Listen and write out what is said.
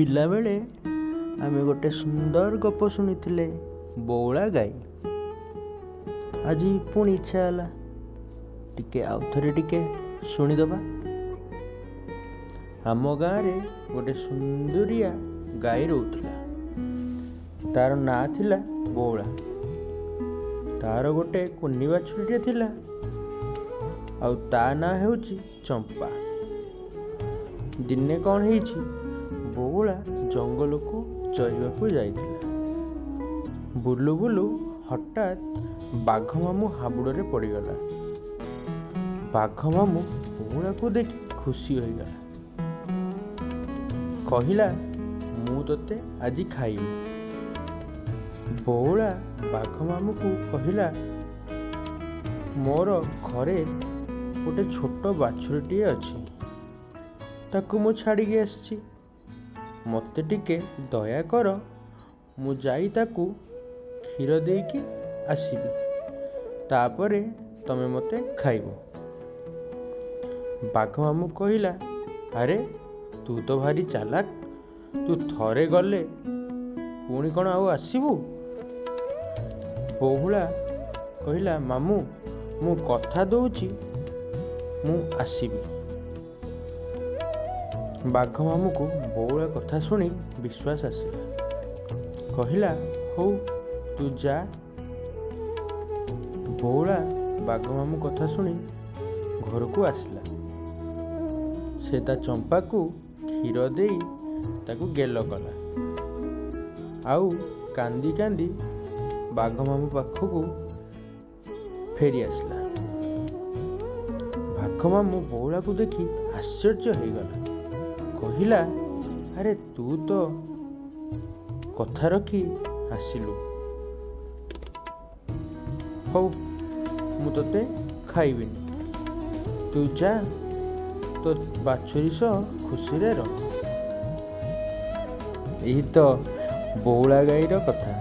ପିଲାବେଳେ ଆମେ ଗୋଟେ ସୁନ୍ଦର ଗପ ଶୁଣିଥିଲେ ବଉଳା ଗାଈ। ଆଜି ପୁଣି ଇଚ୍ଛା ହେଲା ଟିକେ ଆଉଥରେ ଟିକେ ଶୁଣିଦେବା। ଆମ ଗାଁରେ ଗୋଟେ ସୁନ୍ଦରିଆ ଗାଈ ରହୁଥିଲା। ତାର ନାଁ ଥିଲା ବଉଳା। ତାର ଗୋଟେ କୁନି ବାଛୁରୀଟେ ଥିଲା, ଆଉ ତା ନାଁ ହେଉଛି ଚମ୍ପା। ଦିନେ କ'ଣ ହେଇଛି, ବଉଳା ଜଙ୍ଗଲକୁ ଚରିବାକୁ ଯାଇଥିଲା। ବୁଲୁ ବୁଲୁ ହଠାତ୍ ବାଘ ମାମୁଁ ହାବୁଡ଼ରେ ପଡ଼ିଗଲା। ବାଘ ମାମୁଁ ବଉଳାକୁ ଦେଖି ଖୁସି ହୋଇଗଲା। କହିଲା, ମୁଁ ତୋତେ ଆଜି ଖାଇବି। ବଉଳା ବାଘ ମାମୁଁକୁ କହିଲା, ମୋର ଘରେ ଗୋଟେ ଛୋଟ ବାଛୁରୀଟିଏ ଅଛି, ତାକୁ ମୁଁ ଛାଡ଼ିକି ଆସିଛି। ମୋତେ ଟିକେ ଦୟାକର, ମୁଁ ଯାଇ ତାକୁ କ୍ଷୀର ଦେଇକି ଆସିବି, ତାପରେ ତମେ ମୋତେ ଖାଇବ। ବାଘ ମାମୁଁ କହିଲା, ଆରେ ତୁ ତ ଭାରି ଚାଲାକ, ତୁ ଥରେ ଗଲେ ପୁଣି କ'ଣ ଆଉ ଆସିବୁ? ବଉଳା କହିଲା, ମାମୁଁ ମୁଁ କଥା ଦଉଛି ମୁଁ ଆସିବି। ବାଘ ମାମୁଁକୁ ବଉଳା କଥା ଶୁଣି ବିଶ୍ୱାସ ଆସିଲା। କହିଲା, ହଉ ତୁ ଯା। ବଉଳା ବାଘ ମାମୁଁ କଥା ଶୁଣି ଘରକୁ ଆସିଲା। ସେ ତା ଚମ୍ପାକୁ କ୍ଷୀର ଦେଇ ତାକୁ ଗେଲ କଲା, ଆଉ କାନ୍ଦି କାନ୍ଦି ବାଘ ମାମୁଁ ପାଖକୁ ଫେରି ଆସିଲା। ବାଘ ମାମୁଁ ବଉଳାକୁ ଦେଖି ଆଶ୍ଚର୍ଯ୍ୟ ହେଇଗଲା। କହିଲା, ଆରେ ତୁ ତ କଥା ରଖି ଆସିଲୁ। ହଉ ମୁଁ ତୋତେ ଖାଇବିନି, ତୁ ଯା ତୋ ବାଛୁରୀ ସହ ଖୁସିରେ ରହ। ଏହି ତ ବଉଳା ଗାଈର କଥା।